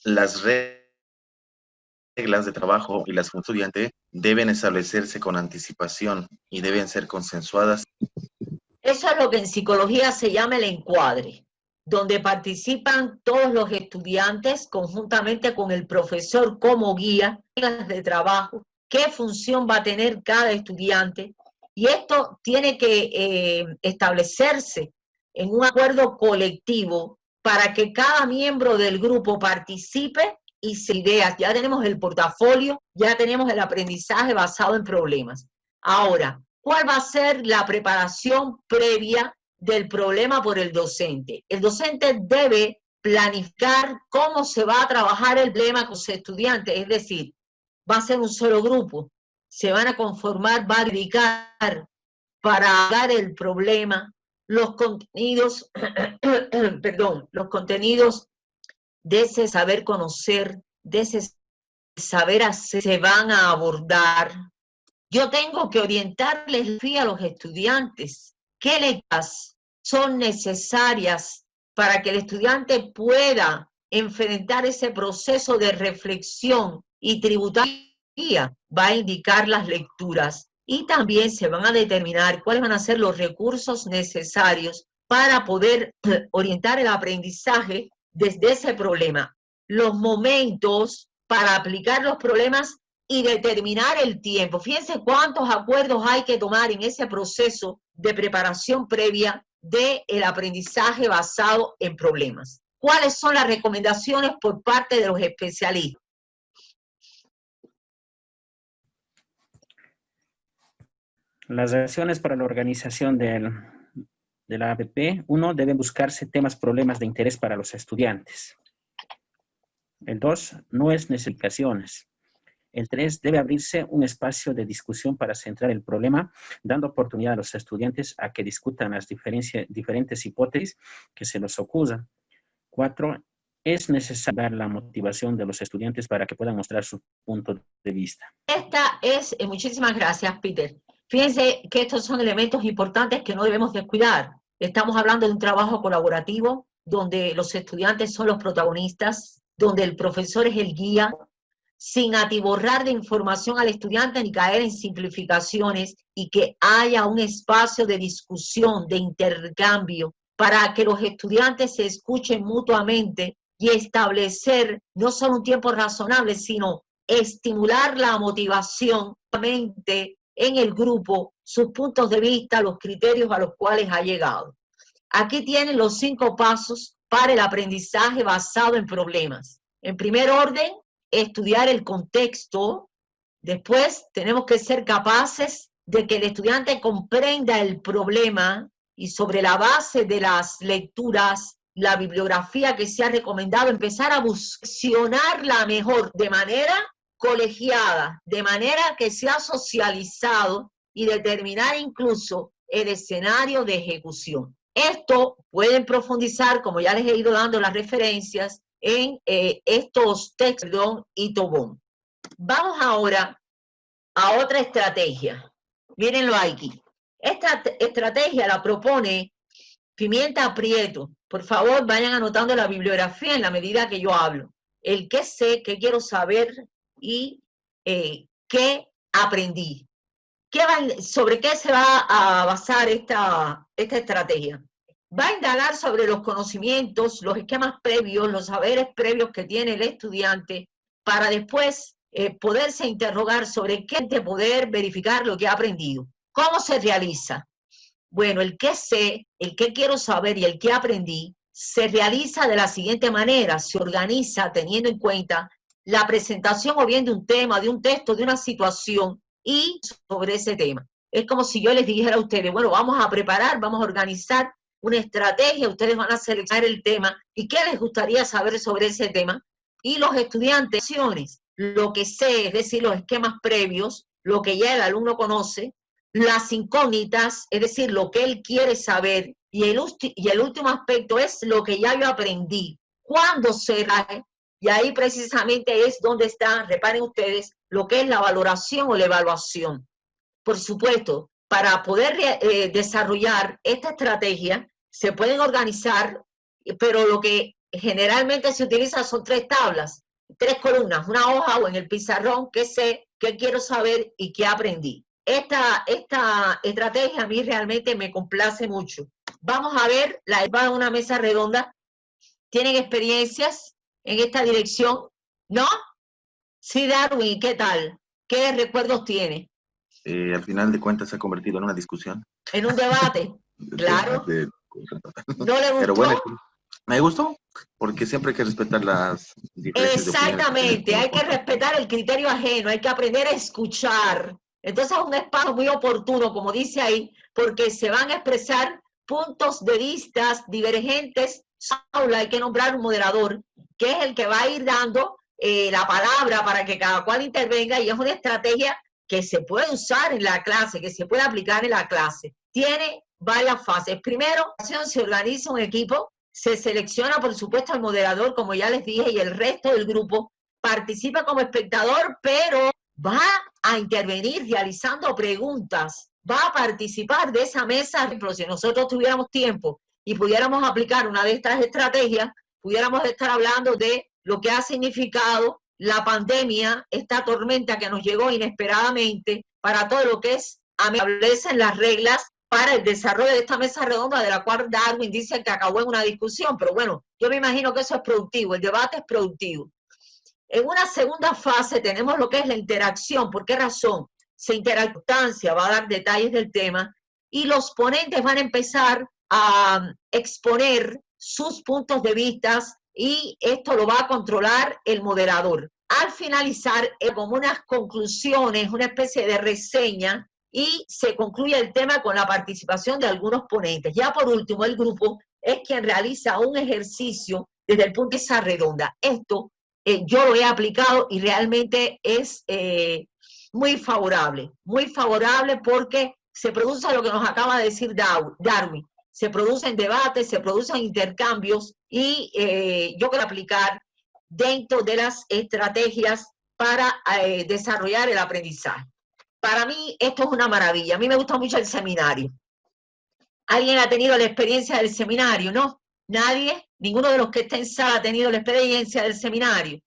Las reglas de trabajo y las funciones del estudiante deben establecerse con anticipación y deben ser consensuadas. Eso es lo que en psicología se llama el encuadre, donde participan todos los estudiantes conjuntamente con el profesor como guía, reglas de trabajo, qué función va a tener cada estudiante, y esto tiene que establecerse en un acuerdo colectivo para que cada miembro del grupo participe y se ideas. Ya tenemos el portafolio, ya tenemos el aprendizaje basado en problemas. Ahora, ¿cuál va a ser la preparación previa del problema por el docente? El docente debe planificar cómo se va a trabajar el problema con sus estudiantes, es decir, va a ser un solo grupo, se van a conformar, va a dedicar para dar el problema, los contenidos, perdón, los contenidos de ese saber conocer, de ese saber hacer, se van a abordar. Yo tengo que orientarles a los estudiantes qué lecturas son necesarias para que el estudiante pueda enfrentar ese proceso de reflexión y tributaria. Va a indicar las lecturas y también se van a determinar cuáles van a ser los recursos necesarios para poder orientar el aprendizaje desde ese problema. Los momentos para aplicar los problemas y determinar el tiempo. Fíjense cuántos acuerdos hay que tomar en ese proceso de preparación previa del aprendizaje basado en problemas. ¿Cuáles son las recomendaciones por parte de los especialistas? Las acciones para la organización de la APP, 1, deben buscarse temas, problemas de interés para los estudiantes. El 2, no es necesarias. El 3, debe abrirse un espacio de discusión para centrar el problema, dando oportunidad a los estudiantes a que discutan las diferentes hipótesis que se les ocurran. 4, es necesario dar la motivación de los estudiantes para que puedan mostrar su punto de vista. Muchísimas gracias, Peter. Fíjense que estos son elementos importantes que no debemos descuidar. Estamos hablando de un trabajo colaborativo donde los estudiantes son los protagonistas, donde el profesor es el guía, sin atiborrar de información al estudiante ni caer en simplificaciones, y que haya un espacio de discusión, de intercambio, para que los estudiantes se escuchen mutuamente y establecer no solo un tiempo razonable, sino estimular la motivación en el grupo, sus puntos de vista, los criterios a los cuales ha llegado. Aquí tienen los 5 pasos para el aprendizaje basado en problemas. En primer orden, estudiar el contexto. Después, tenemos que ser capaces de que el estudiante comprenda el problema y sobre la base de las lecturas, la bibliografía que se ha recomendado, empezar a buscarla mejor de manera colegiada, de manera que se ha socializado, y determinar incluso el escenario de ejecución. Esto pueden profundizar, como ya les he ido dando las referencias, en estos textos y Tobón. Vamos ahora a otra estrategia. Mírenlo aquí. Esta estrategia la propone Pimienta Prieto. Por favor, vayan anotando la bibliografía en la medida que yo hablo. El qué sé, qué quiero saber y qué aprendí. ¿Sobre qué se va a basar esta estrategia? Va a indagar sobre los conocimientos, los esquemas previos, los saberes previos que tiene el estudiante, para después poderse interrogar sobre qué poder verificar lo que ha aprendido. ¿Cómo se realiza? Bueno, el qué sé, el qué quiero saber y el qué aprendí se realiza de la siguiente manera: se organiza teniendo en cuenta la presentación o bien de un tema, de un texto, de una situación, y sobre ese tema. Es como si yo les dijera a ustedes, bueno, vamos a preparar, vamos a organizar una estrategia, ustedes van a seleccionar el tema y qué les gustaría saber sobre ese tema, y los estudiantes, lo que sé, es decir, los esquemas previos, lo que ya el alumno conoce, las incógnitas, es decir, lo que él quiere saber, y el último aspecto es lo que ya yo aprendí. ¿Cuándo será? Y ahí precisamente es donde está, reparen ustedes, lo que es la valoración o la evaluación. Por supuesto, para poder desarrollar esta estrategia, se pueden organizar, pero lo que generalmente se utiliza son 3 tablas, 3 columnas, una hoja o en el pizarrón, qué sé, qué quiero saber y qué aprendí. Esta estrategia a mí realmente me complace mucho. Vamos a ver, va a una mesa redonda. ¿Tienen experiencias en esta dirección? ¿No? Sí, Darwin, ¿qué tal? ¿Qué recuerdos tiene? Al final de cuentas se ha convertido en una discusión. En un debate, claro. ¿No le gustó? Pero bueno, me gustó, porque siempre hay que respetar las diferencias. Exactamente, hay que respetar el criterio ajeno, hay que aprender a escuchar. Entonces es un espacio muy oportuno, como dice ahí, porque se van a expresar puntos de vista divergentes. Hay que nombrar un moderador, que es el que va a ir dando la palabra para que cada cual intervenga, y es una estrategia que se puede usar en la clase, que se puede aplicar en la clase. Tiene varias fases. Primero, se organiza un equipo, se selecciona, por supuesto, al moderador, como ya les dije, y el resto del grupo participa como espectador, pero va a intervenir realizando preguntas, va a participar de esa mesa. Por ejemplo, si nosotros tuviéramos tiempo y pudiéramos aplicar una de estas estrategias, pudiéramos estar hablando de lo que ha significado la pandemia, esta tormenta que nos llegó inesperadamente, para todo lo que establecen las reglas para el desarrollo de esta mesa redonda, de la cual Darwin dice que acabó en una discusión, pero bueno, yo me imagino que eso es productivo, el debate es productivo. En una segunda fase tenemos lo que es la interacción. ¿Por qué razón? Se interactuancia, va a dar detalles del tema, y los ponentes van a empezar a exponer sus puntos de vista, y esto lo va a controlar el moderador. Al finalizar, como unas conclusiones, una especie de reseña, y se concluye el tema con la participación de algunos ponentes. Ya por último, el grupo es quien realiza un ejercicio desde el punto de vista redonda. Esto yo lo he aplicado y realmente es muy favorable porque se produce lo que nos acaba de decir Darwin. Se producen debates, se producen intercambios, y yo quiero aplicar dentro de las estrategias para desarrollar el aprendizaje. Para mí esto es una maravilla. A mí me gusta mucho el seminario. ¿Alguien ha tenido la experiencia del seminario? ¿No? ¿Nadie? ¿Ninguno de los que está en sala ha tenido la experiencia del seminario?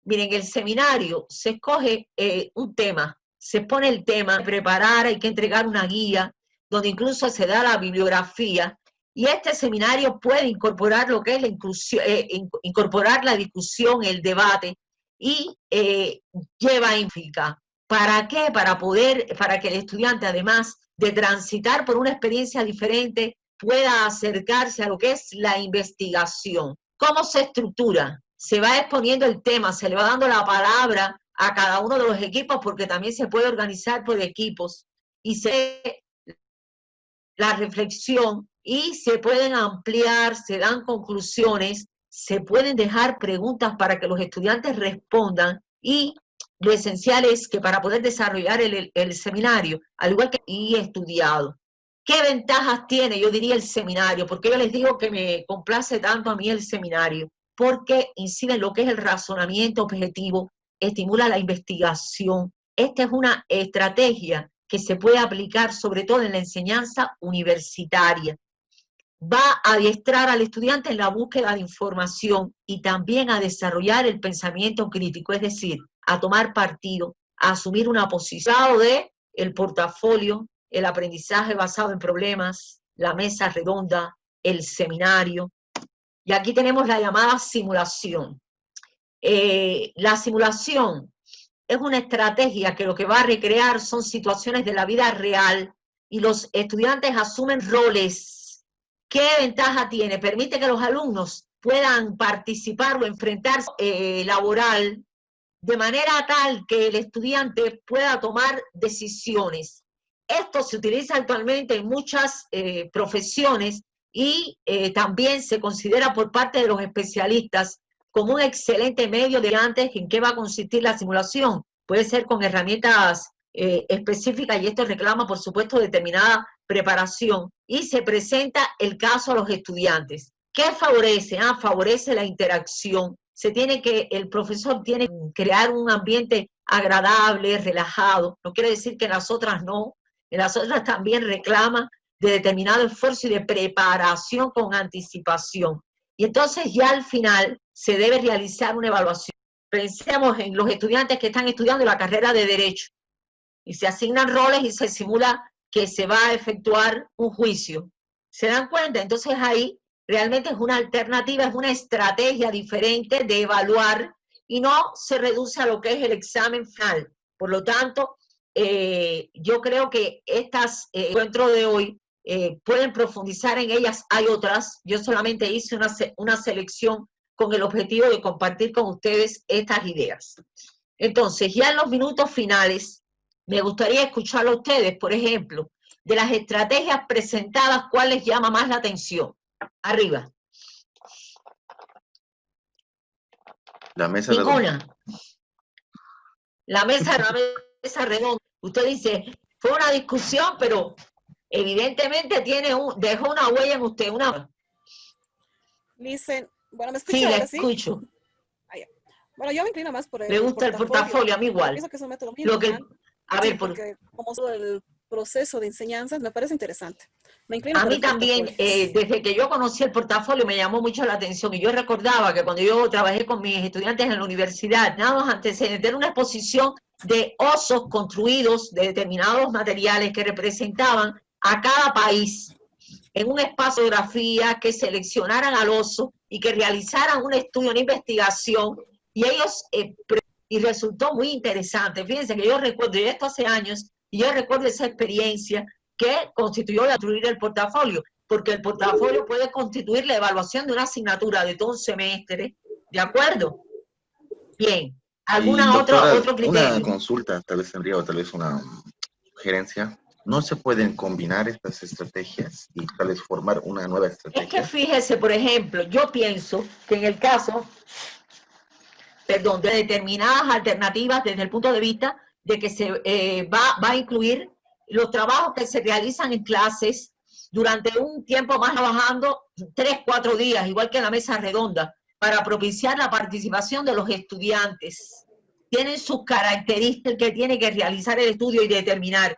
Miren, el seminario se escoge un tema, se pone el tema, preparar, hay que entregar una guía, donde incluso se da la bibliografía, y este seminario puede incorporar lo que es la inclusión, incorporar la discusión, el debate, y lleva implica. ¿Para qué? Para que el estudiante, además de transitar por una experiencia diferente, pueda acercarse a lo que es la investigación. ¿Cómo se estructura? Se va exponiendo el tema, se le va dando la palabra a cada uno de los equipos, porque también se puede organizar por equipos, y se la reflexión, y se pueden ampliar, se dan conclusiones, se pueden dejar preguntas para que los estudiantes respondan, y lo esencial es que para poder desarrollar el seminario, al igual que estudiado. ¿Qué ventajas tiene, yo diría, el seminario? Porque yo les digo que me complace tanto a mí el seminario, porque incide en lo que es el razonamiento objetivo, estimula la investigación. Esta es una estrategia que se puede aplicar sobre todo en la enseñanza universitaria. Va a adiestrar al estudiante en la búsqueda de información y también a desarrollar el pensamiento crítico, es decir, a tomar partido, a asumir una posición de el portafolio, el aprendizaje basado en problemas, la mesa redonda, el seminario. Y aquí tenemos la llamada simulación. La simulación es una estrategia que lo que va a recrear son situaciones de la vida real, y los estudiantes asumen roles. ¿Qué ventaja tiene? Permite que los alumnos puedan participar o enfrentarse laboral de manera tal que el estudiante pueda tomar decisiones. Esto se utiliza actualmente en muchas profesiones, y también se considera por parte de los especialistas como un excelente medio de antes. ¿En qué va a consistir la simulación? Puede ser con herramientas específicas, y esto reclama, por supuesto, determinada preparación, y se presenta el caso a los estudiantes. ¿Qué favorece? Favorece la interacción. El profesor tiene que crear un ambiente agradable, relajado. No quiere decir que en las otras no. En las otras también reclama de determinado esfuerzo y de preparación con anticipación. Y entonces ya al final se debe realizar una evaluación. Pensemos en los estudiantes que están estudiando la carrera de Derecho, y se asignan roles y se simula que se va a efectuar un juicio. ¿Se dan cuenta? Entonces ahí realmente es una alternativa, es una estrategia diferente de evaluar, y no se reduce a lo que es el examen final. Por lo tanto, yo creo que estas encuentros de hoy pueden profundizar en ellas. Hay otras, yo solamente hice una selección con el objetivo de compartir con ustedes estas ideas. Entonces, ya en los minutos finales, me gustaría escucharlo a ustedes, por ejemplo, de las estrategias presentadas, ¿cuál les llama más la atención? Arriba. La mesa redonda. La mesa redonda. Usted dice, fue una discusión, pero evidentemente dejó una huella en usted. Dicen, bueno, ¿me escucha Sí, la ahora sí? escucho. Ah, ya. Bueno, yo me inclino más por Le gusta el portafolio, a mí igual. Pienso que es un método muy Lo que, interesante. a Sí, ver, porque como todo el proceso de enseñanzas me parece interesante. Me inclino a por mí el también, portafolio. desde que yo conocí el portafolio, me llamó mucho la atención. Y yo recordaba que cuando yo trabajé con mis estudiantes en la universidad, nada más antes de tener una exposición de osos construidos de determinados materiales que representaban a cada país en un espacio de geografía, que seleccionaran al oso y que realizaran un estudio, una investigación, y ellos, y resultó muy interesante. Fíjense que yo recuerdo, y esto hace años, y yo recuerdo esa experiencia que constituyó la construir el portafolio, porque el portafolio puede constituir la evaluación de una asignatura de todo un semestre, ¿de acuerdo? Bien, Y ¿alguna doctora, otro una criterio? consulta, tal vez tendría o tal vez una sugerencia. ¿No se pueden combinar estas estrategias y tal vez formar una nueva Es que estrategia? fíjese, por ejemplo, yo pienso que en el caso, perdón, de determinadas alternativas desde el punto de vista de que se va a incluir los trabajos que se realizan en clases durante un tiempo más, trabajando 3, 4 días, igual que en la mesa redonda, para propiciar la participación de los estudiantes. Tienen sus características que tiene que realizar el estudio y determinar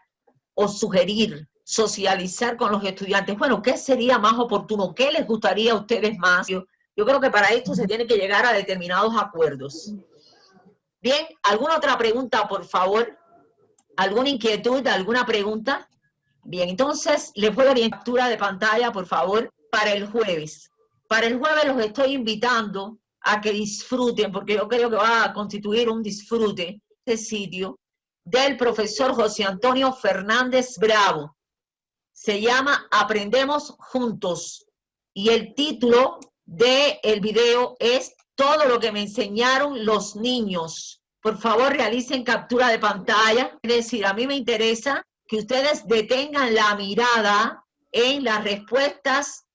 o sugerir, socializar con los estudiantes. Bueno, ¿qué sería más oportuno? ¿Qué les gustaría a ustedes más? Yo creo que para esto se tiene que llegar a determinados acuerdos. Bien, ¿alguna otra pregunta, por favor? ¿Alguna inquietud, alguna pregunta? Bien, entonces les voy a dar captura de pantalla, por favor, para el jueves. Para el jueves los estoy invitando a que disfruten, porque yo creo que va a constituir un disfrute este sitio, del profesor José Antonio Fernández Bravo. Se llama Aprendemos Juntos. Y el título del video es Todo lo que me enseñaron los niños. Por favor, realicen captura de pantalla. Es decir, a mí me interesa que ustedes detengan la mirada en las respuestas.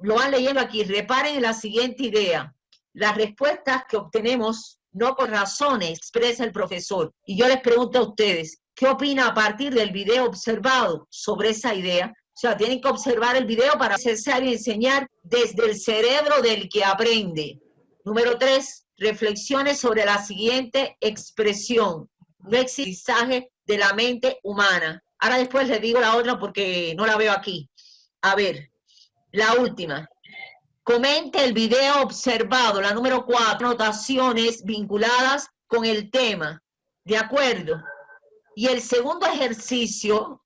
Lo van leyendo aquí. Reparen en la siguiente idea. Las respuestas que obtenemos no por razones, expresa el profesor. Y yo les pregunto a ustedes, ¿qué opina a partir del video observado sobre esa idea? O sea, tienen que observar el video para ser necesario enseñar desde el cerebro del que aprende. Número 3, reflexiones sobre la siguiente expresión. No existe aprendizaje de la mente humana. Ahora después les digo la otra porque no la veo aquí. A ver, la última. Comente el video observado, la número 4, anotaciones vinculadas con el tema. ¿De acuerdo? Y el segundo ejercicio,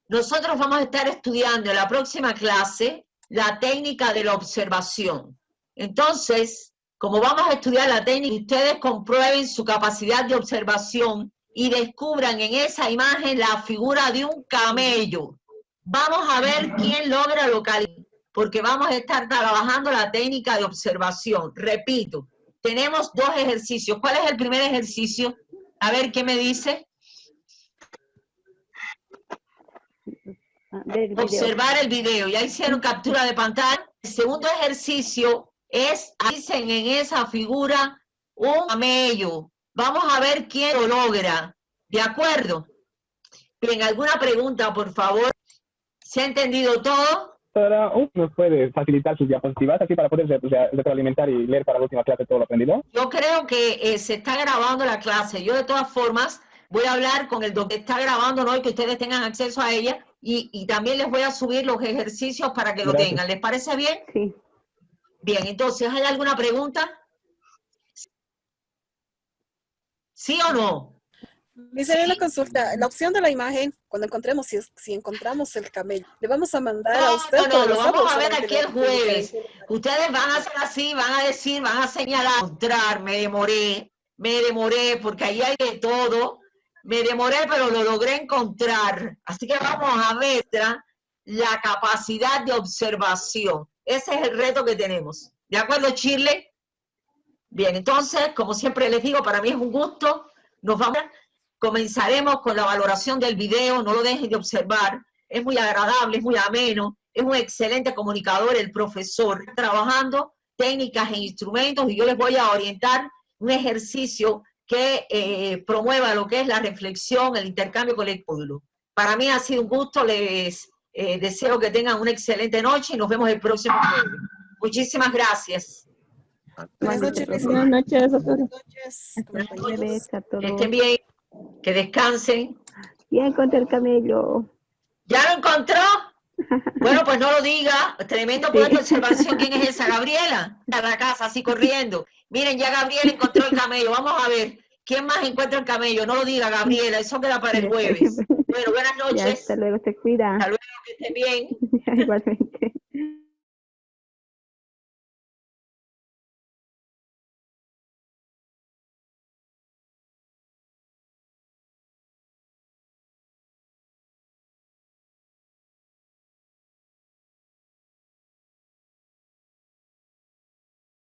nosotros vamos a estar estudiando en la próxima clase la técnica de la observación. Entonces, como vamos a estudiar la técnica, ustedes comprueben su capacidad de observación y descubran en esa imagen la figura de un camello. Vamos a ver quién logra localizar, porque vamos a estar trabajando la técnica de observación. Repito, tenemos 2 ejercicios. ¿Cuál es el primer ejercicio? A ver, ¿qué me dice? Observar el video. Ya hicieron captura de pantalla. El segundo ejercicio es, dicen en esa figura, un camello. Vamos a ver quién lo logra. ¿De acuerdo? Bien, ¿alguna pregunta, por favor? ¿Se ha entendido todo? Ahora, ¿nos puede facilitar sus diapositivas así para poder retroalimentar y leer para la última clase todo lo aprendido? Yo creo que se está grabando la clase. Yo, de todas formas, voy a hablar con el doctor que está grabando, ¿no? Y que ustedes tengan acceso a ella. Y también les voy a subir los ejercicios para que lo tengan. ¿Les parece bien? Sí. Bien, entonces, ¿hay alguna pregunta? ¿Sí o no? Dice una consulta, la opción de la imagen, cuando encontremos, si encontramos el camello, ¿le vamos a mandar a usted por No, lo WhatsApp vamos o a ver solamente aquí le el vamos a publicar? jueves. Ustedes van a hacer así, van a decir, van a señalar, mostrar, me demoré, porque ahí hay de todo. Me demoré, pero lo logré encontrar. Así que vamos a ver la capacidad de observación. Ese es el reto que tenemos. ¿De acuerdo, Shirley? Bien, entonces, como siempre les digo, para mí es un gusto. Comenzaremos con la valoración del video, no lo dejen de observar. Es muy agradable, es muy ameno, es un excelente comunicador el profesor, trabajando técnicas e instrumentos, y yo les voy a orientar un ejercicio que promueva lo que es la reflexión, el intercambio colectivo. Para mí ha sido un gusto, les deseo que tengan una excelente noche y nos vemos el próximo jueves. Muchísimas gracias. Buenas noches, Luis. Buenas noches, doctora. Buenas noches, compañeros. Bebés a Que todos. estén bien, que descansen. Ya encontré el camello. ¿Ya lo encontró? Bueno, pues no lo diga. Tremendo poder de observación. ¿Quién es esa? Gabriela. A la casa, así corriendo. Miren, ya Gabriela encontró el camello. Vamos a ver. ¿Quién más encuentra el camello? No lo diga, Gabriela. Eso queda para el jueves. Bueno, buenas Ya, noches. hasta luego, se cuida. Hasta luego, que estén bien. Igualmente.